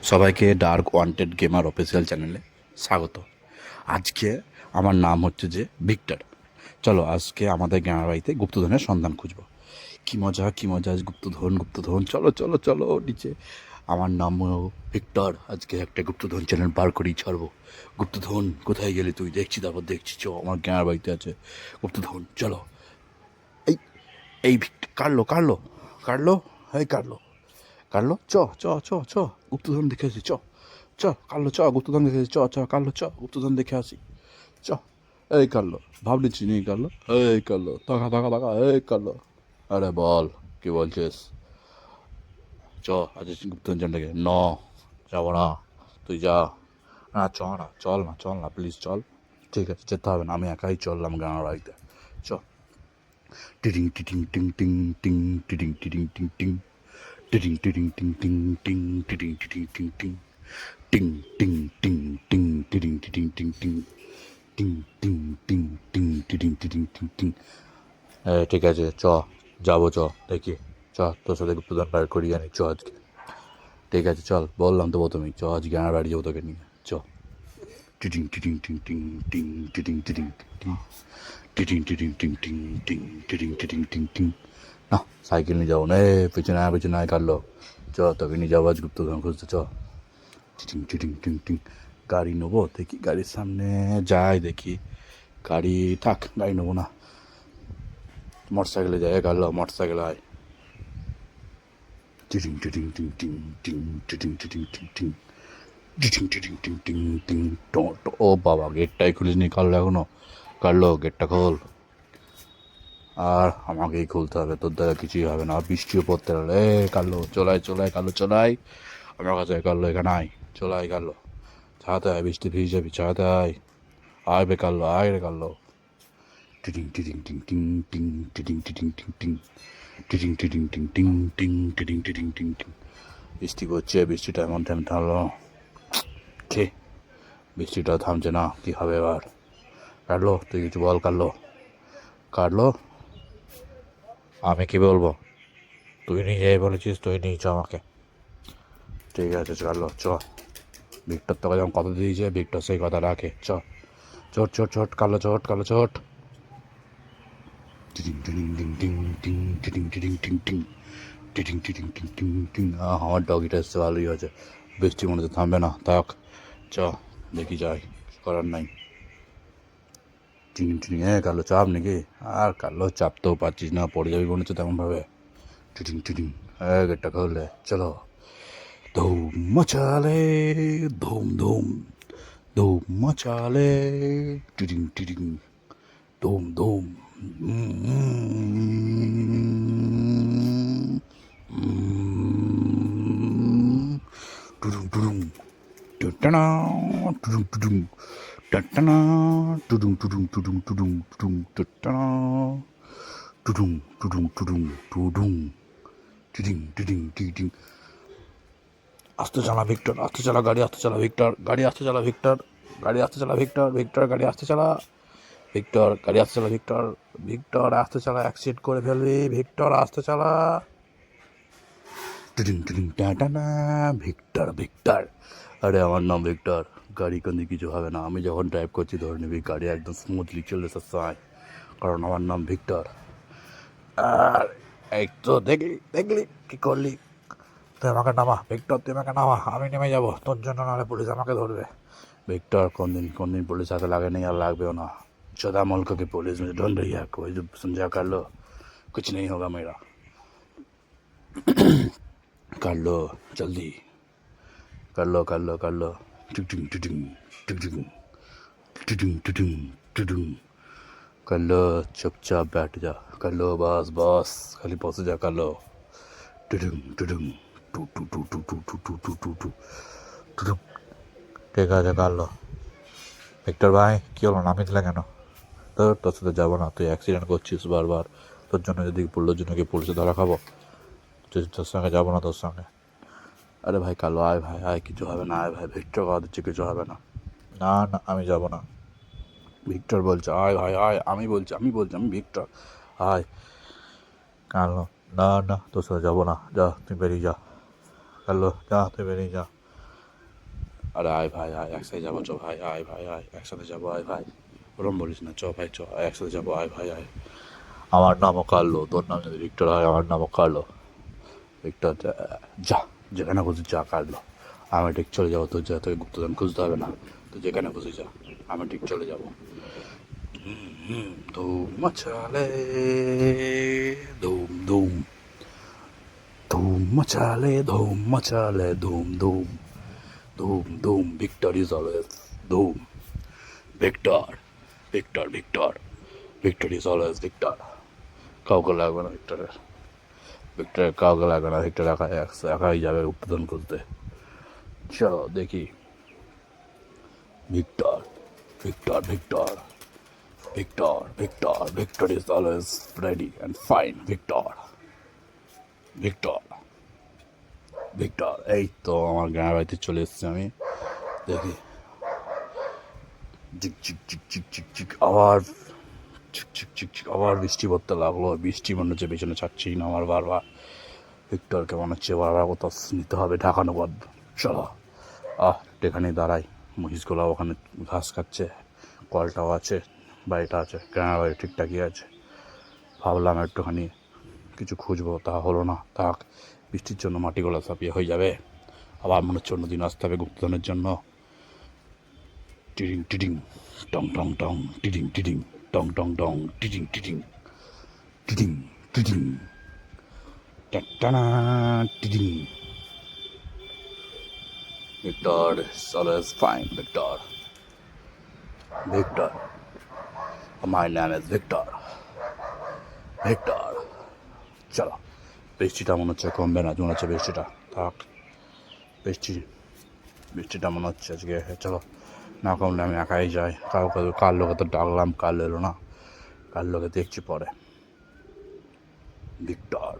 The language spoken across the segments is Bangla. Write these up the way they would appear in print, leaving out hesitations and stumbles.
সবাইকে ডার্ক ওয়ান্টেড গেমার অফিসিয়াল চ্যানেলে স্বাগত। আজকে আমার নাম হচ্ছে যে ভিক্টর। চলো আজকে আমাদের গ্রামের বাড়িতে গুপ্তধনের সন্ধান খুঁজবো। কী মজা কী মজা, আজ গুপ্তধন গুপ্তধন, চলো চলো চলো নিচে। আমার নাম ভিক্টর, আজকে একটা গুপ্তধন চ্যানেল বার করেই ছাড়বো। গুপ্তধন কোথায় গেলি তুই? দেখছি, তারপর দেখছি, চ আমার গ্রামের বাড়িতে আছে গুপ্তধন, চলো। এই এই কাটলো কাটলো কাটলো, এই কাটলো কাটলো, চ চ চ চ গুপ্তধন দেখে আসি, চ চ কাটলো, চ গুপ্তধন দেখে আসি, চ চ কাটলো, চ গুপ্তধন দেখে আসি, চ। এই কাটলো, ভাবলি চিনি কাটলো, এই কাটলো, তাকা তাকা তাকা, এই কাটলো। আরে বল, কি বলছিস? চ আজ গুপ্তধন জানটাকে ন, যাবো না, তুই যা। না চ না, চল না, চল না, প্লিজ চল। ঠিক আছে, যেতে হবে না, আমি একাই চললাম গ্রামের বাড়িতে, চ। টিডিং টিডিং টিং টিং টিং টিডিং টিডিং টিং টিং টিডিং টিডিং টিং টিং টিং টিডিং টিডিং টিং টিং টিং টিং টিং টিং টিডিং টিডিং টিং টিং টিং টিং টিং টিং টিডিং টিডিং টিং টিং। ঠিক আছে, চ যাবো, চ দেখি, চ তোর সাথে গুপ্তধন বার করিয়ে আনি, চ আজকে। ঠিক আছে চল, বললাম তো প্রথমেই, চ আজকে আমার বাড়ি যাবো তোকে নিয়ে, চ। টিডিং টিডিং টিং টিং টিং টিডিং টিডিং টিং টিডিং টিডিং টিং টিং টিং টিডিং টিডিং টিং টিং। না, সাইকেল নিয়ে যাবো না, পেছনে আয় কাটলো, চ তোকে নিয়ে যাবো আজ গুপ্তধন খুঁজতে, চ। টিটিং টিটিং টিং টিং। গাড়ি নেবো, দেখি গাড়ির সামনে যাই, দেখি গাড়ি থাক, গাড়ি নেবো না, মোটর সাইকেলে যাই, কাটলো মোটর সাইকেলে আয়। টিটিং টিটিং টিং টিং টিং টিটিং টিটিং টিং টিং টিটিং টিটিং টিং টিং টিং টো টো। ও বাবা, গেটটাই খুলিসনি কাটলো এখনো, কাটলো গেটটা খোল। আর আমাকেই খুলতে হবে, তোর দ্বারা কিছুই হবে না, বৃষ্টিও পড়তে হলে। এ কাটলো চলাই চলাই, কাটলো চলাই, আমার কাছে কাটলো, এখানে আয়, চলাই কাটলো, চালাতে আয়, বৃষ্টি ভিজে যাবি, চালাতে আয়, আয় বে কাটলো, আয় রে কাটলো। টিটিং টিটিং টিং টিং টিং টিটিং টিটিং টিং টিং টিটিং টিটিং টিং টিং টিং টিটিং টিটিং টিং টিং। বৃষ্টি করছে, বৃষ্টিটা এমন টাইম থামলো, কে বৃষ্টিটা থামছে না, কী হবে এবার? কাটলো তুই কিছু বল, কাটলো কাটলো, আমি কি বলবো? তুই নিজেই বলেছিস, তুই নিয়ে চ আমাকে। ঠিক আছে চলো, চ। ভিক্টর তোকে যখন কথা দিয়েছে, ভিক্টর সেই কথা রাখে, চ। চট চট চট কালো, চট কালো, চট। টিটিং টিটিং টিং টিং টিং টিটিং টিটিং টিং টিং টিটিং টিটিং টিং টিং টিং। আমার ডগিটা এসছে, ভালোই আছে, বৃষ্টি মনে হচ্ছে থামবে না, থাক, চ দেখি যাই, করার নাই। টিং টিং, কালো চাপ নাকি? আর কালো চাপতেও পারছিস না, পড়ে যাবি মনে হচ্ছে তেমনভাবে। টিটিং টিটিং, গেটটা খুললে, চলো। ধুম মচালে, ধুম ধুম, ধুম মচালে, টিডিং টিডিং, ধুম ধুম। টুডুং টুডুং, টানা টুডুং টুডুং, টানা টুডুং টুডুং টুডুং টুডুং টুডুং, টানা টুডুং টুডুং টুডুং টুডুং, টিডিং টিডিং টিডিং। আস্তে চালা ভিক্টর, আস্তে চালা গাড়ি, আস্তে চালা ভিক্টর, গাড়ি আস্তে চালা ভিক্টর, গাড়ি আস্তে চালা ভিক্টর, ভিক্টর গাড়ি আস্তে চালা, ভিক্টর গাড়ি আস্তে চালা, ভিক্টর ভিক্টর আস্তে চালা, অ্যাক্সিডেন্ট করে ফেলবি, ভিক্টর আস্তে চালা। টিডিং টিডিং টানা, ভিক্টর ভিক্টর, আরে আমার নাম ভিক্টর, গাড়ি কিন্তু কিছু হবে না, আমি যখন ড্রাইভ করছি ধরে নিবি গাড়ি একদম স্মুথলি চলে যাচ্ছে, কারণ আমার নাম ভিক্টর। আর এই তো দেখলি দেখলি কি করলি, তুই আমাকে নামা ভিক্টর, তুই আমাকে নামা, আমি নেমে যাবো তোর জন্য, নাহলে পুলিশ আমাকে ধরবে। ভিক্টর কোন দিন पुलिस हाथ लागे नहीं, और लाग भी होना। 14 मुल्क की पुलिस मुझे ढूंढ रही है, कोई जो समझा कर लो, कुछ नहीं होगा मेरा। कर लो जल्दी, कर लो कर लो कर लो। टिटिंग टिटिंग टिटिंग टिटिंग टिटिंग टिटिंग, कर लो, चुपचाप बैठ जा, कर लो, बस बस खाली पहुंच जा, कर लो। टिटिंग टिटिंग टू टू टू टू टू टू टू टू टू टू। ঠিক আছে কাটলো। ভিক্টর ভাই, কী হলো, নামিয়ে দিলে কেন? তোর সাথে যাবো না, তুই অ্যাক্সিডেন্ট করছিস বারবার, তোর জন্য যদি পুলিশের জন্য কি পুলিশে ধরা খাবো? তোর সঙ্গে যাবো না, তোর সঙ্গে। আরে ভাই কালো, আয় ভাই আয়, কিছু হবে না, আয় ভাই, ভিক্টর কথা দিচ্ছে কিছু হবে না। না না, আমি যাবো না, ভিক্টর বলছে আয় ভাই আয়, আমি বলছি আমি ভিক্টর, আয়। কালো, না না, তোর সাথে যাবো না, যা তুই বেরিয়ে যা, কালো যা, তুই বেরিয়ে যা। আরে আয় ভাই আয়, একসাথে যাবো চ ভাই, আয় ভাই আয়, একসাথে যাবো আয় ভাই। ওরম বলিস না, চ ভাই চ, একসাথে যাবো আয় ভাই আয়। আমার নামও কার্লো, তোর নাম যদি ভিক্টর হয়, আমার নামও কার্লো। ভিক্টর যা, যেখানে খুশি যা কার্লো। আমি ঠিক চলে যাবো, তোর যা, তোকে গুপ্তধন খুঁজতে হবে না। তো যেখানে খুশি যা, আমি ঠিক চলে যাবো। ধুম মচালে, ধুম ধুম, ধুম মচালে, ধুম মচালে, ধুম ধুম, ধুম ধুম। Victor is always dhoom. Victor, Victor, Victor, Victor is always Victor. কাউকে লাগবে না ভিক্টরের, ভিক্টরের কাউকে লাগবে না, ভিক্টর একাই যাবে উৎপাদন করতে। চলো দেখি। Victor, Victor, Victor, Victor, Victor, Victor is always ready and fine. Victor, Victor, Victor. এই তো আমার গ্রামের বাড়িতে চলে এসেছি আমি। দেখি, চিক চিক চিক চিক চিক চিক, আবার চিক চিক চিক চিক, আবার বৃষ্টি পড়তে লাগলো। বৃষ্টি মনে হচ্ছে পেছনে ছাড়ছেই না আমার বারবার। ভিক্টরকে মনে হচ্ছে বারবার কোথাও নিতে হবে, ঢাকানো বাদ। চলো এখানে দাঁড়াই। মহিষগুলো ওখানে ঘাস খাচ্ছে, কলটাও আছে, বাড়িটা আছে, গ্রামের বাড়ি ঠিকঠাকই আছে। ভাবলাম একটুখানি কিছু খুঁজবো, তা হলো না। থাক, বৃষ্টির জন্য মাটিগুলো সব ইয়ে হয়ে যাবে। আবার মনে হচ্ছে অন্য দিন আসতে হবে গুপ্তধনের জন্য। টিডিং টিডিং, টং টং টং, টিডিং টিডিং, টং টং টং, টিডিং টিডিং, টিডিং টিডিং, টানা টিডিং। Victor is always fine, Victor. Victor. My name is Victor. Victor. চলো, বৃষ্টিটা মনে হচ্ছে কমবে না, মনে হচ্ছে বৃষ্টিটা থাক। বৃষ্টিটা মনে হচ্ছে আজকে, চলো না কমলে আমি একাই যাই। কার লোকে তো ডাকলাম, কার এলো না। কার লোকে দেখছি পরে। ভিক্টর,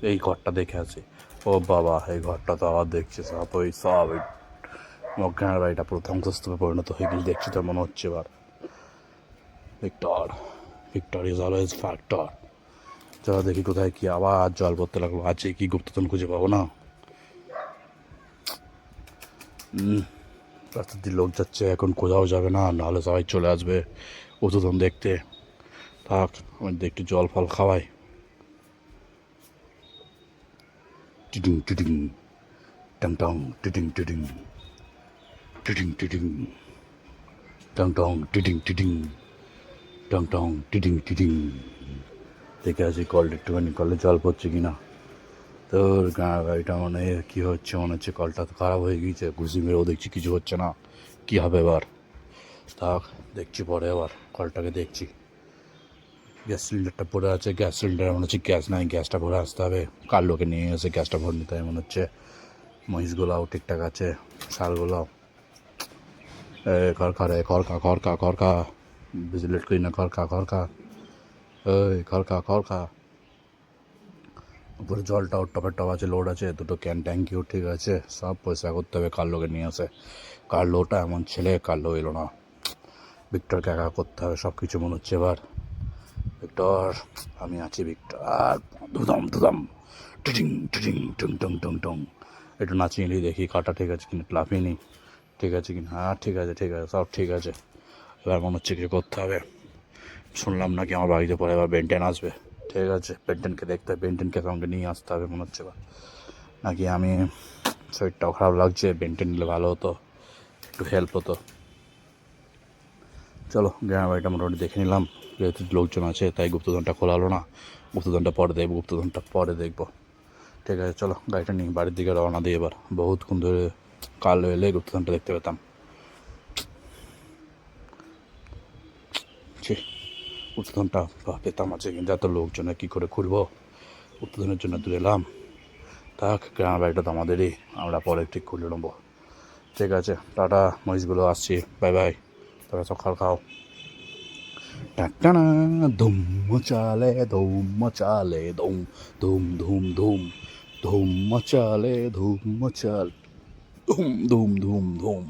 এই ঘরটা দেখে আছি। ও বাবা, এই ঘরটা তো আবার দেখছি সব ওই সব ওই মগ্নের বাড়িটা পুরো ধ্বংসস্তূপে পরিণত হয়ে গেছে দেখছি তো মনে হচ্ছে এবার। Victor, Victor is always factor. চলো দেখি কোথায় কি, আবার জল পড়তে লাগলো। আছে কি গুপ্তধন খুঁজে পাবো না। রাস্তার দিয়ে লোক যাচ্ছে, এখন কোথাও যাবে না, নাহলে সবাই চলে আসবে গুপ্তধন দেখতে। থাক, আমি একটু জল ফল খাওয়াই। টিডিং টিডিং, টং টং, টিডিং টিডিং, টিডিং টিডিং, টং টং, টিডিং টিডিং, টং টং, টিডিং টিডিং। দেখে আছি কলটা একটুখানি, কলে জল পড়ছে কিনা। তোর গাড়িটা মানে কী হচ্ছে, মনে হচ্ছে কলটা তো খারাপ হয়ে গিয়েছে। ঘুষি মেরেও দেখছি কিছু হচ্ছে না, কী হবে এবার। থাক, দেখছি পরে, আবার কলটাকে দেখছি। গ্যাস সিলিন্ডারটা পড়ে আছে, গ্যাস সিলিন্ডার মনে হচ্ছে গ্যাস নাই, গ্যাসটা ভরে আসতে হবে। কার লোকে নিয়ে এসে গ্যাসটা ভরে নিতে হবে মনে হচ্ছে। মহিষগুলাও ঠিকঠাক আছে, শালগুলাও খড়খা রে, খড়খা খড়খা খড়খা, বেশি লেট করি না, খড়খা খড়খা, খড়খা খড়খা। উপরে জলটাও টপের টপ আছে, লোড আছে, দুটো ক্যান ট্যাঙ্কিও ঠিক আছে। সব পয়সা করতে হবে, কার্লোকে নিয়ে আসে। কার্লোটা এমন ছেলে, কার্লো এলো না। ভিক্টরকে একা করতে হবে সব কিছু মনে হচ্ছে এবার। ভিক্টর, আমি আছি ভিক্টর। ধুদাম ধুদাম, টিটিং টিটিং, টুং টুং টুং টুং। একটু নাচিয়ে নিই, দেখি কাটা ঠিক আছে কিনা, লাফিয়ে নিই ঠিক আছে কিনা। হ্যাঁ ঠিক আছে, ঠিক আছে, সব ঠিক আছে। এবার মনে হচ্ছে কিছু করতে হবে। শুনলাম নাকি আমার বাড়িতে পরে এবার বেন্টেন আসবে। ঠিক আছে, বেন্টেনকে দেখতে হবে, বেন্টেনকে সঙ্গে নিয়ে আসতে হবে মনে হচ্ছে এবার। নাকি আমি, শরীরটাও খারাপ লাগছে, বেন্টেন নিলে ভালো হতো, একটু হেল্প হতো। চলো, গ্রামের বাড়িটা মোটামুটি দেখে নিলাম। যেহেতু লোকজন আছে তাই গুপ্তধনটা খোলা হলো না। গুপ্তধনটা পরে দেখবো, গুপ্তধনটা পরে দেখবো। ঠিক আছে, চলো গাড়িটা নিয়ে বাড়ির দিকে রওনা দিই এবার। বহুতক্ষণ ধরে কাল এলে গুপ্তধনটা দেখতে পেতাম। গুপ্তধনটা পেতাম আছে, কিন্তু এত লোকজনে কী করে ঘুরবো। গুপ্তধনের জন্য দূরে এলাম। থাক, গ্রামের বাড়িটা তো আমাদেরই, আমরা পরে ঠিক খুলে নেবো। ঠিক আছে, টাটা, মহিষগুলো আসছি, বাই বাই। তোরা সকাল খাও। টাটানা, ধুম মচালে, ধুম মচালে, ধুম ধুম ধুম ধুম, ধুম মচালে, ধুম মচাল, ধুম ধুম ধুম ধুম,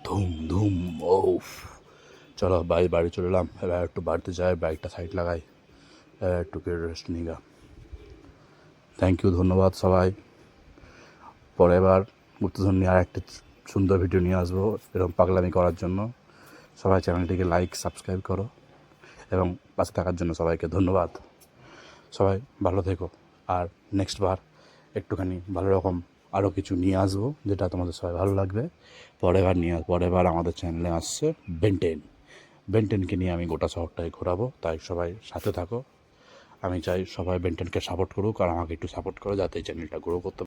ধুম ধুম। ওফ, চলো বাড়ি চলে এলাম। এবার একটু বাড়িতে যাই, বাইকটা সাইড লাগাই, একটু রেস্ট নিগা। থ্যাংক ইউ, ধন্যবাদ সবাই। পরে এবার গুপ্তধন নিয়ে আর একটা সুন্দর ভিডিও নিয়ে আসবো এরকম পাগলামি করার জন্য। সবাই চ্যানেলটিকে লাইক সাবস্ক্রাইব করো এবং পাশে থাকার জন্য সবাইকে ধন্যবাদ। সবাই ভালো থেকো। আর নেক্সট বার একটুখানি ভালো রকম আরও কিছু নিয়ে আসবো যেটা তোমাদের সবাই ভালো লাগবে। পরের বার আমাদের চ্যানেলে আসছে বেনটেনকে নিয়ে আমি গোটা শহরটায় ঘোরাবো, তাই সবাই সাথে থাকো। আমি চাই সবাই বেনটেনকে সাপোর্ট করুক আর আমাকে একটু সাপোর্ট করো যাতে এই চ্যানেলটা গ্রো করতে